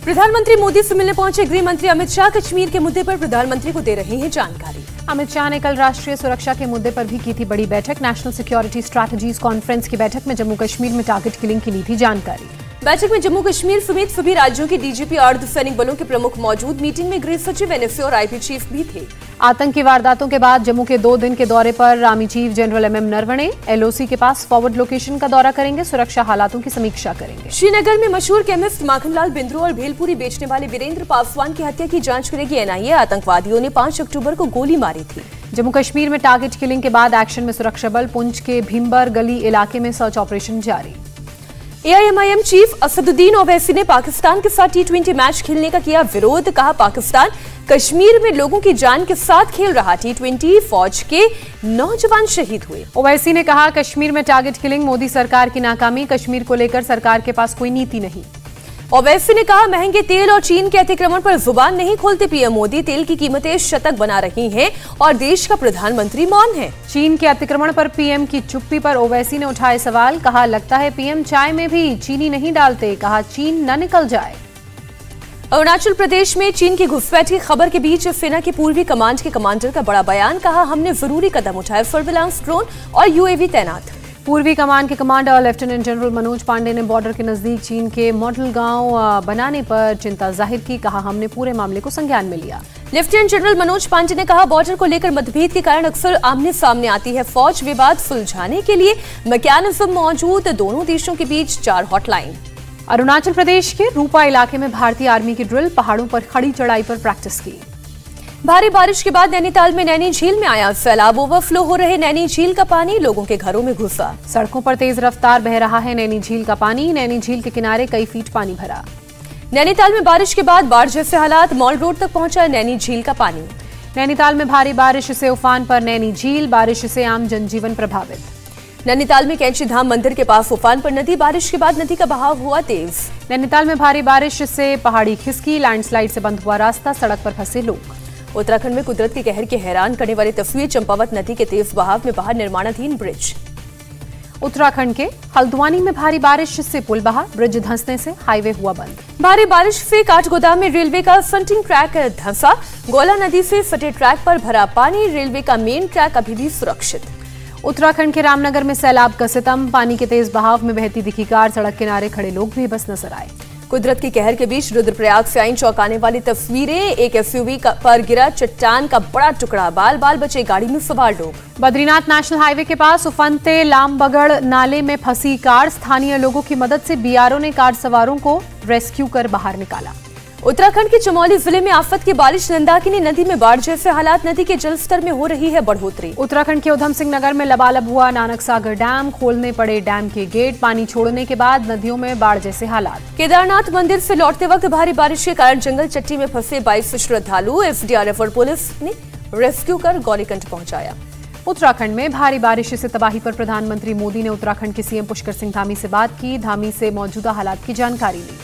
प्रधानमंत्री मोदी से मिलने पहुंचे गृह मंत्री अमित शाह कश्मीर के मुद्दे पर प्रधानमंत्री को दे रहे हैं जानकारी। अमित शाह ने कल राष्ट्रीय सुरक्षा के मुद्दे पर भी की थी बड़ी बैठक। नेशनल सिक्योरिटी स्ट्रैटेजीज कॉन्फ्रेंस की बैठक में जम्मू कश्मीर में टारगेट किलिंग की ली थी जानकारी। बैठक में जम्मू कश्मीर समेत सभी राज्यों के डीजीपी और अर्धसैनिक बलों के प्रमुख मौजूद। मीटिंग में गृह सचिव, एनएसए और आईपी चीफ भी थे। आतंकी वारदातों के बाद जम्मू के 2 दिन के दौरे पर army chief general MM Naravane LOC के पास फॉरवर्ड लोकेशन का दौरा करेंगे, सुरक्षा हालातों की समीक्षा करेंगे। श्रीनगर में मशहूर केमिस्ट माखनलाल बिंद्रू और भेलपुरी बेचने वाले वीरेंद्र पासवान की हत्या की जांच करेगी एनआईए। आतंकवादियों ने 5 अक्टूबर को गोली मारी थी। जम्मू कश्मीर में टारगेट किलिंग के बाद एक्शन में सुरक्षा बल। पुंछ के भीमबर गली इलाके में सर्च ऑपरेशन जारी। एआईएमआईएम चीफ असदुद्दीन ओवैसी ने पाकिस्तान के साथ T20 मैच खेलने का किया विरोध। कहा, पाकिस्तान कश्मीर में लोगों की जान के साथ खेल रहा। T20 फौज के 9 जवान शहीद हुए। ओवैसी ने कहा, कश्मीर में टारगेट किलिंग मोदी सरकार की नाकामी। कश्मीर को लेकर सरकार के पास कोई नीति नहीं। ओवैसी ने कहा, महंगे तेल और चीन के अतिक्रमण पर जुबान नहीं खोलते पीएम मोदी। तेल की कीमतें शतक बना रही हैं और देश का प्रधानमंत्री मौन है। चीन के अतिक्रमण पर पीएम की चुप्पी पर ओवैसी ने उठाए सवाल। कहा, लगता है पीएम चाय में भी चीनी नहीं डालते। कहा, चीन न निकल जाए। अरुणाचल प्रदेश में चीन की घुसपैठ की खबर के बीच सेना की पूर्वी कमांड के कमांडर का बड़ा बयान। कहा, हमने जरूरी कदम उठाए, सर्विलांस ड्रोन और यूएवी तैनात। पूर्वी कमान के commander lieutenant general Manoj Pande ने बॉर्डर के नजदीक चीन के मॉडल गांव बनाने पर चिंता जाहिर की। कहा, हमने पूरे मामले को संज्ञान में लिया। लेफ्टिनेंट जनरल मनोज पांडे ने कहा, बॉर्डर को लेकर मतभेद के कारण अक्सर आमने सामने आती है फौज। विवाद सुलझाने के लिए मैकेनिज्म मौजूद। दोनों देशों के बीच 4 हॉटलाइन। अरुणाचल प्रदेश के रूपा इलाके में भारतीय आर्मी की ड्रिल। पहाड़ों पर खड़ी चढ़ाई पर प्रैक्टिस की। भारी बारिश के बाद नैनीताल में नैनी झील में आया सैलाब। ओवरफ्लो हो रहे नैनी झील का पानी लोगों के घरों में घुसा। सड़कों पर तेज रफ्तार बह रहा है नैनी झील का पानी। नैनी झील के किनारे कई फीट पानी भरा। नैनीताल में बारिश के बाद बाढ़ जैसे हालात। मॉल रोड तक पहुंचा नैनी झील का पानी। नैनीताल में भारी बारिश से उफान पर नैनी झील। बारिश से आम जनजीवन प्रभावित। नैनीताल में कैंची धाम मंदिर के पास उफान पर नदी। बारिश के बाद नदी का बहाव हुआ तेज। नैनीताल में भारी बारिश से पहाड़ी खिसकी। लैंडस्लाइड से बंद हुआ रास्ता। सड़क पर फंसे लोग। उत्तराखंड में कुदरत के कहर के हैरान करने वाली तस्वीर। चंपावत नदी के तेज बहाव में बाहर निर्माणाधीन ब्रिज। उत्तराखंड के हल्द्वानी में भारी बारिश से पुल बहा। ब्रिज धंसने से हाईवे हुआ बंद। भारी बारिश से काठगोदाम में रेलवे का फ्रंटिंग ट्रैक धंसा। गोला नदी से सटे ट्रैक पर भरा पानी। रेलवे का मेन ट्रैक अभी भी सुरक्षित। उत्तराखंड के रामनगर में सैलाब का सितम। पानी के तेज बहाव में बहती दिखी कार। सड़क किनारे खड़े लोग भी बस नजर आए। कुदरत के कहर के बीच रुद्रप्रयाग से आई चौंकाने वाली तस्वीरें। एक एसयूवी पर गिरा चट्टान का बड़ा टुकड़ा। बाल बाल बचे गाड़ी में सवार लोग। बद्रीनाथ नेशनल हाईवे के पास उफनते लामबगड़ नाले में फंसी कार। स्थानीय लोगों की मदद से बीआरओ ने कार सवारों को रेस्क्यू कर बाहर निकाला। उत्तराखंड के चमोली जिले में आफत की बारिश। नंदाकिनी नदी में बाढ़ जैसे हालात। नदी के जलस्तर में हो रही है बढ़ोतरी। उत्तराखंड के उधम सिंह नगर में लबालब हुआ नानक सागर डैम। खोलने पड़े डैम के गेट। पानी छोड़ने के बाद नदियों में बाढ़ जैसे हालात। केदारनाथ मंदिर से लौटते वक्त भारी बारिश के कारण जंगल चट्टी में फंसे 22 श्रद्धालु। एसडीआरएफ और पुलिस ने रेस्क्यू कर गौरीकंठ पहुंचाया। उत्तराखंड में भारी बारिश से तबाही पर प्रधानमंत्री मोदी ने उत्तराखंड के सीएम पुष्कर सिंह धामी से बात की। धामी से मौजूदा हालात की जानकारी ली।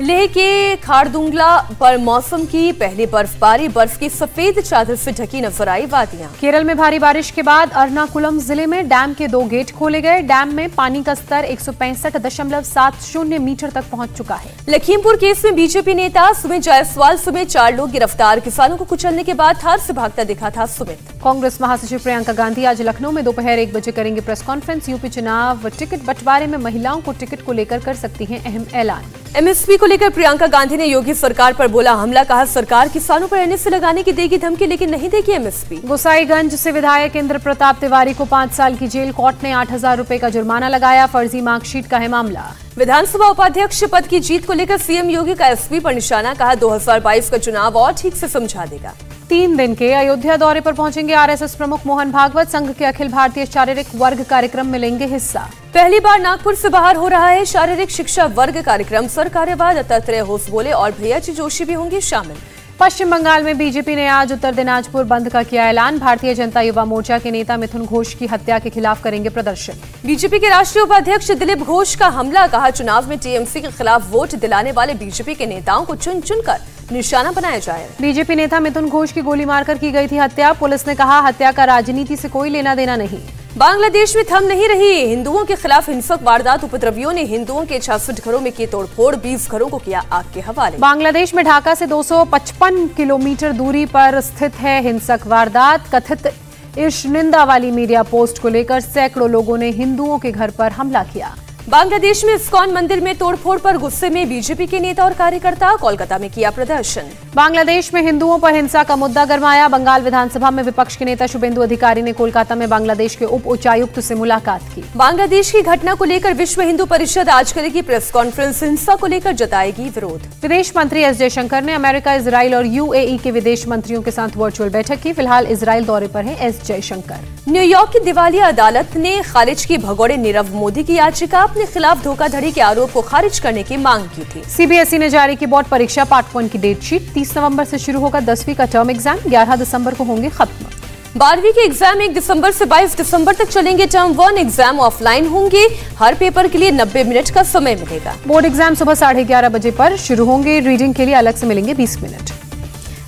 लेह के खारदुंगला पर मौसम की पहली बर्फबारी। बर्फ की सफेद चादर से ढकी नजर आई वादियां। केरल में भारी बारिश के बाद एर्नाकुलम जिले में डैम के 2 गेट खोले गए। डैम में पानी का स्तर 165.70 मीटर तक पहुंच चुका है। लखीमपुर केस में बीजेपी नेता सुमित जायसवाल समेत 4 लोग गिरफ्तार। किसानों को कुचलने के बाद थार से भागता दिखा था सुमित। कांग्रेस महासचिव प्रियंका गांधी आज लखनऊ में दोपहर 1 बजे करेंगे प्रेस कॉन्फ्रेंस। यूपी चुनाव टिकट बंटवारे में महिलाओं को टिकट को लेकर कर सकती हैं अहम ऐलान। एमएसपी को लेकर प्रियंका गांधी ने योगी सरकार पर बोला हमला। कहा, सरकार किसानों पर एनएसए लगाने की देगी धमकी लेकिन नहीं देगी एमएसपी। गोसाईगंज से विधायक इंद्र प्रताप तिवारी को 5 साल की जेल। कोर्ट ने 8,000 रुपए का जुर्माना लगाया। फर्जी मार्कशीट का है मामला। विधानसभा उपाध्यक्ष पद की जीत को लेकर सीएम योगी का एसपी पर निशाना। कहा, 2022 का चुनाव और ठीक से समझा देगा। 3 दिन के अयोध्या दौरे पर पहुंचेंगे आरएसएस प्रमुख मोहन भागवत। संघ के अखिल भारतीय शारीरिक वर्ग कार्यक्रम में लेंगे हिस्सा। पहली बार नागपुर से बाहर हो रहा है शारीरिक शिक्षा वर्ग कार्यक्रम। सर कार्यवाह दत्तात्रेय होसबोले और भैयाजी जोशी भी होंगे शामिल। पश्चिम बंगाल में बीजेपी ने आज उत्तर दिनाजपुर बंद का किया ऐलान। भारतीय जनता युवा मोर्चा के नेता मिथुन घोष की हत्या के खिलाफ करेंगे प्रदर्शन। बीजेपी के राष्ट्रीय उपाध्यक्ष दिलीप घोष का हमला। कहा, चुनाव में टीएमसी के खिलाफ वोट दिलाने वाले बीजेपी के नेताओं को चुन चुनकर निशाना बनाया जाए। बीजेपी नेता मिथुन घोष की गोली मारकर की गई थी हत्या। पुलिस ने कहा, हत्या का राजनीति से कोई लेना देना नहीं। बांग्लादेश में थम नहीं रही हिंदुओं के खिलाफ हिंसक वारदात। उपद्रवियों ने हिंदुओं के 66 घरों में की तोड़फोड़, 20 घरों को किया आग के हवाले। बांग्लादेश में ढाका से 255 किलोमीटर दूरी पर स्थित है हिंसक वारदात। कथित ईर्ष्या वाली मीडिया पोस्ट को लेकर सैकड़ों लोगों ने हिंदुओं के घर पर हमला किया। बांग्लादेश में इस्कॉन मंदिर में तोड़फोड़ पर गुस्से में बीजेपी के नेता और कार्यकर्ता, कोलकाता में किया प्रदर्शन। बांग्लादेश में हिंदुओं पर हिंसा का मुद्दा गरमाया। बंगाल विधानसभा में विपक्ष के नेता शुभेंदु अधिकारी ने कोलकाता में बांग्लादेश के उप उच्चायुक्त से मुलाकात की। बांग्लादेश की घटना को लेकर विश्व हिंदू परिषद आज करेगी प्रेस कॉन्फ्रेंस, हिंसा को लेकर जताएगी विरोध। विदेश मंत्री एस जयशंकर ने अमेरिका, इजराइल और यूएई के विदेश मंत्रियों के साथ वर्चुअल बैठक की। फिलहाल इजराइल दौरे पर है एस जयशंकर। न्यूयॉर्क की दिवालिया अदालत ने खारिज की भगोड़े नीरव मोदी की याचिका, अपने खिलाफ धोखाधड़ी के आरोप को खारिज करने की मांग की थी। सीबीएसई ने जारी की बोर्ड परीक्षा पार्ट 1 की डेट शीट। 30 नवंबर से शुरू होगा 10वीं का टर्म एग्जाम, 11 दिसंबर को होंगे खत्म। 12वीं के एग्जाम 1 दिसंबर से 22 दिसंबर तक चलेंगे। टर्म 1 एग्जाम ऑफलाइन होंगे। हर पेपर के लिए 90 मिनट का समय मिलेगा। बोर्ड एग्जाम सुबह 11:30 बजे पर शुरू होंगे। रीडिंग के लिए अलग से मिलेंगे 20 मिनट।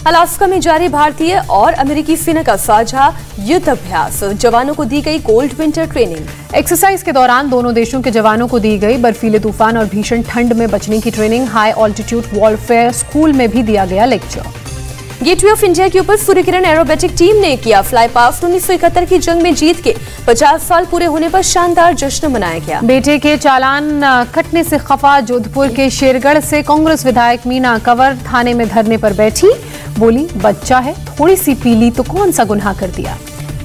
अलास्का में जारी भारतीय और अमेरिकी सेना का साझा युद्ध अभ्यास, जवानों को दी गई कोल्ड विंटर ट्रेनिंग। एक्सरसाइज के दौरान दोनों देशों के जवानों को दी गई बर्फीले तूफान और भीषण ठंड में बचने की training. High altitude warfare school में भी दिया गया लेक्चर। गेटवे ऑफ इंडिया के ऊपर सूर्यकिरण एरोबेटिक टीम ने किया फ्लाई पास्ट। 1971 की जंग में जीत के 50 साल पूरे होने पर शानदार जश्न मनाया गया। बेटे के चालान कटने से खफा जोधपुर के शेरगढ़ से कांग्रेस विधायक मीना कंवर थाने में धरने पर बैठी। बोली, बच्चा है, थोड़ी सी पी ली तो कौन सा गुनाह कर दिया।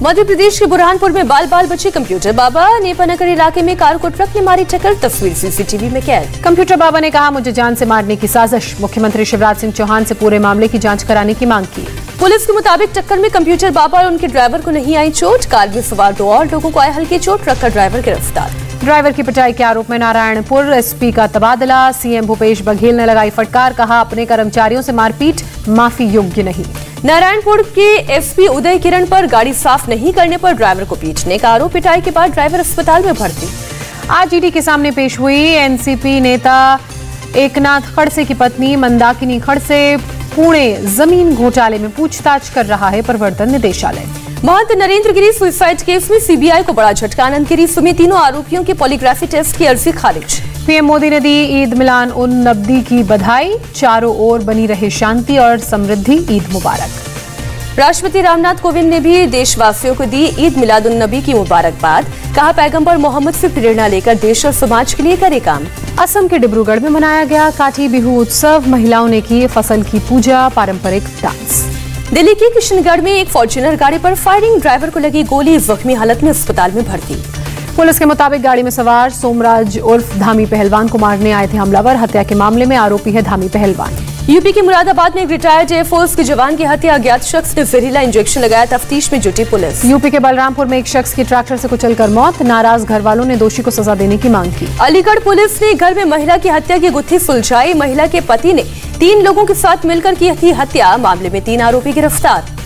मध्य प्रदेश के बुरहानपुर में बाल बाल बचे कंप्यूटर बाबा। नेपानगर इलाके में कार को ट्रक ने मारी टक्कर, तस्वीर सीसीटीवी में कैद। कंप्यूटर बाबा ने कहा, मुझे जान से मारने की साजिश। मुख्यमंत्री शिवराज सिंह चौहान से पूरे मामले की जांच कराने की मांग की। पुलिस के मुताबिक टक्कर में कंप्यूटर बाबा और उनके ड्राइवर को नहीं आई चोट। कार में सवार 2 और लोगों को आए हल्की चोट। ट्रक का ड्राइवर गिरफ्तार। ड्राइवर की पिटाई के आरोप में नारायणपुर एसपी का तबादला। सीएम भूपेश बघेल ने लगाई फटकार, कहा अपने कर्मचारियों से मारपीट माफी योग्य नहीं। नारायणपुर के एसपी उदय किरण पर गाड़ी साफ नहीं करने पर ड्राइवर को पीटने का आरोप। पिटाई के बाद ड्राइवर अस्पताल में भर्ती। आज ईडी के सामने पेश हुई एनसीपी नेता एकनाथ खड़से की पत्नी मंदाकिनी खड़से। पुणे जमीन घोटाले में पूछताछ कर रहा है प्रवर्तन निदेशालय। महंत नरेंद्र गिरी सुसाइड केस में सीबीआई को बड़ा झटका। आनंद गिरी समेत तीनों आरोपियों की पॉलीग्राफी टेस्ट की अर्जी खारिज। पीएम मोदी ने दी ईद मिलान उन नबी की बधाई। चारों ओर बनी रहे शांति और समृद्धि, ईद मुबारक। राष्ट्रपति रामनाथ कोविंद ने भी देशवासियों को दी ईद मिलाद उन नबी की मुबारकबाद। कहा, पैगंबर मोहम्मद से प्रेरणा लेकर देश और समाज के लिए करे काम। असम के डिब्रूगढ़ में मनाया गया काठी बिहू उत्सव। महिलाओं ने की फसल की पूजा, पारंपरिक डांस। दिल्ली के किशनगढ़ में एक फॉर्च्यूनर गाड़ी पर फायरिंग, ड्राइवर को लगी गोली, जख्मी हालत में अस्पताल में भर्ती। पुलिस के मुताबिक गाड़ी में सवार सोमराज उर्फ धामी पहलवान को मारने आए थे हमलावर। हत्या के मामले में आरोपी है धामी पहलवान। यूपी के मुरादाबाद में एक रिटायर्ड एयरफोर्स के जवान की हत्या, अज्ञात शख्स ने जहरीला इंजेक्शन लगाया, तफ्तीश में जुटी पुलिस। यूपी के बलरामपुर में एक शख्स की ट्रैक्टर से कुचलकर मौत, नाराज घर वालों ने दोषी को सजा देने की मांग की। अलीगढ़ पुलिस ने घर में महिला की हत्या की गुत्थी सुलझाई। महिला के पति ने 3 लोगों के साथ मिलकर की थी हत्या, मामले में 3 आरोपी गिरफ्तार।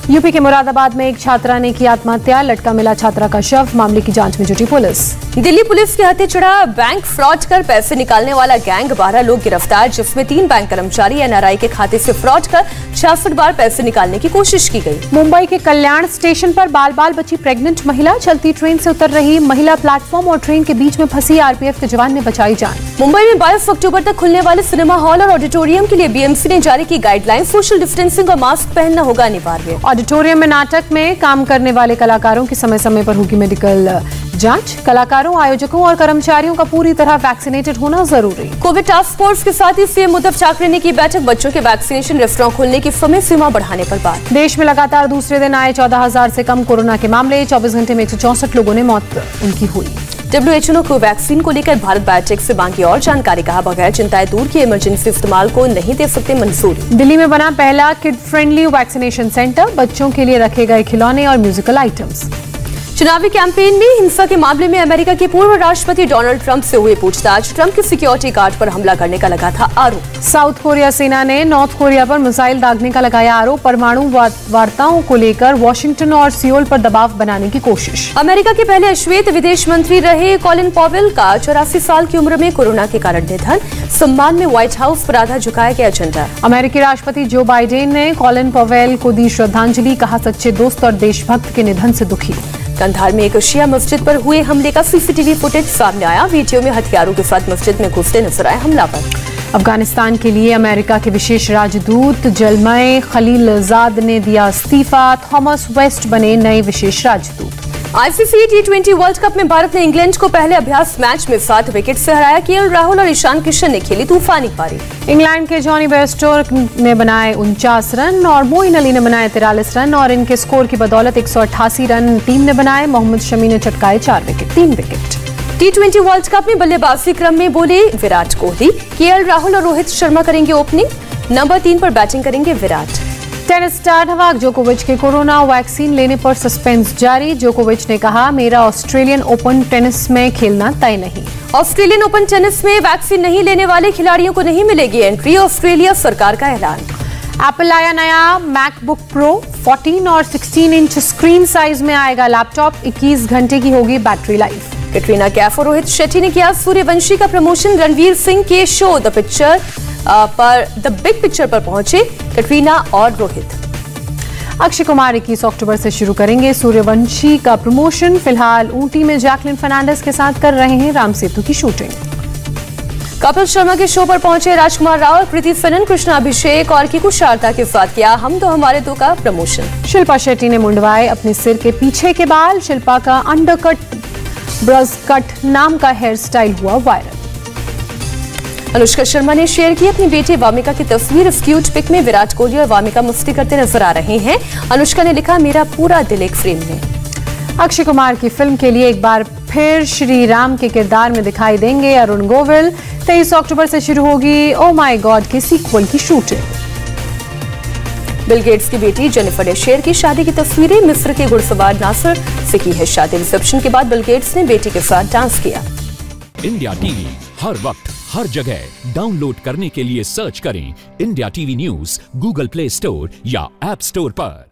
यूपी के मुरादाबाद में एक छात्रा ने की आत्महत्या, लटका मिला छात्रा का शव, मामले की जांच में जुटी पुलिस। दिल्ली पुलिस के हत्थे चढ़ा बैंक फ्रॉड कर पैसे निकालने वाला गैंग, 12 लोग गिरफ्तार, जिसमें 3 बैंक कर्मचारी एनआरआई के खाते से फ्रॉड कर 66 बार पैसे निकालने की कोशिश की गई। मुंबई के कल्याण स्टेशन पर बाल बाल बची प्रेग्नेंट महिला, चलती ट्रेन से उतर रही महिला प्लेटफॉर्म और ट्रेन के बीच में फंसी, आरपीएफ के जवान ने बचाई जान। मुंबई में 22 अक्टूबर तक खुलने वाले सिनेमा हॉल और ऑडिटोरियम के लिए बीएमसी ने जारी की गाइडलाइन। सोशल डिस्टेंसिंग और मास्क पहनना होगा अनिवार्य। ऑडिटोरियम में नाटक में काम करने वाले कलाकारों की समय समय पर होगी मेडिकल जांच। कलाकारों, आयोजकों और कर्मचारियों का पूरी तरह वैक्सीनेटेड होना जरूरी। कोविड टास्क फोर्स के साथ ही सीएम उद्धव ठाकरे ने की बैठक, बच्चों के वैक्सीनेशन, रेस्टोरेंट खोलने की समय सीमा बढ़ाने पर बात। देश में लगातार दूसरे दिन आए 14,000 से कम कोरोना के मामले, 24 घंटे में 164 लोगों ने मौत उनकी हुई। WHO ने कोवैक्सीन को लेकर भारत बायोटेक से मांगी और जानकारी, कहा बगैर चिंताएं दूर किए इमरजेंसी इस्तेमाल को नहीं दे सकते मंजूरी। दिल्ली में बना पहला किड फ्रेंडली वैक्सीनेशन सेंटर, बच्चों के लिए रखे गए खिलौने और म्यूजिकल आइटम्स। चुनावी कैंपेन में हिंसा के मामले में अमेरिका के पूर्व राष्ट्रपति डोनाल्ड ट्रंप से हुई पूछताछ। ट्रंप के सिक्योरिटी गार्ड पर हमला करने का लगा था आरोप। साउथ कोरिया सेना ने नॉर्थ कोरिया पर मिसाइल दागने का लगाया आरोप। परमाणु वार्ताओं को लेकर वॉशिंगटन और सियोल पर दबाव बनाने की कोशिश। अमेरिका के पहले श्वेत विदेश मंत्री रहे कॉलिन पॉवेल का 84 साल की उम्र में कोरोना के कारण निधन। सम्मान में व्हाइट हाउस पर आधा झुकाया गया झंडा। अमेरिकी राष्ट्रपति जो बाइडेन ने कॉलिन पॉवेल को दी श्रद्धांजलि, कहा सच्चे दोस्त और देशभक्त के निधन से दुखी। कंधार में एक शिया मस्जिद पर हुए हमले का सीसीटीवी फुटेज सामने आया। वीडियो में हथियारों के साथ मस्जिद में घुसते नजर आए हमलावर। अफगानिस्तान के लिए अमेरिका के विशेष राजदूत जलमय खलीलजाद ने दिया इस्तीफा। थॉमस वेस्ट बने नए विशेष राजदूत। आईसीसी टी20 वर्ल्ड कप में भारत ने इंग्लैंड को पहले अभ्यास मैच में 7 विकेट से हराया। केएल राहुल और ईशान किशन ने खेली तूफानी पारी। इंग्लैंड के जॉनी बेयरस्टो ने बनाए 49 रन और मोइन अली ने बनाए 43 रन और इनके स्कोर की बदौलत 188 रन टीम ने बनाए। मोहम्मद शमी ने चटकाए 3 विकेट। टी20 वर्ल्ड कप में बल्लेबाजी क्रम में बोले विराट कोहली। केएल राहुल और रोहित शर्मा करेंगे ओपनिंग। नंबर 3 पर बैटिंग करेंगे विराट। टेनिस स्टार नोवाक जोकोविच के कोरोना वैक्सीन लेने पर सस्पेंस जारी। जोकोविच ने कहा, मेरा ऑस्ट्रेलियन ओपन टेनिस में खेलना तय नहीं। ऑस्ट्रेलियन ओपन टेनिस में वैक्सीन नहीं लेने वाले खिलाड़ियों को नहीं मिलेगी एंट्री। ऑस्ट्रेलिया सरकार का ऐलान। एप्पल आया नया मैकबुक प्रो। 14 और 16 इंच स्क्रीन साइज में आएगा लैपटॉप। 21 घंटे की होगी बैटरी लाइफ। कैटरीना कैफ और रोहित शेट्टी ने किया सूर्यवंशी का प्रमोशन। रणवीर सिंह के शो द बिग पिक्चर पर पहुंचे कैटरीना और रोहित। अक्षय कुमार 21 अक्टूबर से शुरू करेंगे सूर्यवंशी का प्रमोशन। फिलहाल ऊटी में जैकलिन फर्नांडिस के साथ कर रहे हैं राम सेतु की शूटिंग। कपिल शर्मा के शो पर पहुंचे राजकुमार राव, कृति सेनन, कृष्णा अभिषेक और किकू शारदा के साथ किया हम तो हमारे दो का प्रमोशन। शिल्पा शेट्टी ने मुंडवाए अपने सिर के पीछे के बाल। शिल्पा का अंडरकट ब्रज कट नाम का हेयर स्टाइल हुआ वायरल। अनुष्का शर्मा ने शेयर की अपनी बेटी वामिका की तस्वीर। इस क्यूट पिक में विराट कोहली और वामिका मस्ती करते नजर आ रहे हैं। अनुष्का ने लिखा, मेरा पूरा दिल एक फ्रेम में। अक्षय कुमार की फिल्म के लिए एक बार फिर श्री राम के किरदार में दिखाई देंगे अरुण गोविल। 23 अक्टूबर से शुरू होगी ओ माय गॉड के सीक्वल की शूटिंग। बिल गेट्स की बेटी जेनिफर ने शेयर की शादी की तस्वीरें। मिस्र के घुड़सवार नासर से की है शादी। रिसेप्शन के बाद बिल गेट्स ने बेटी के साथ डांस किया। इंडिया टीवी हर वक्त हर जगह डाउनलोड करने के लिए सर्च करें India TV news Google play store या ऐप स्टोर पर।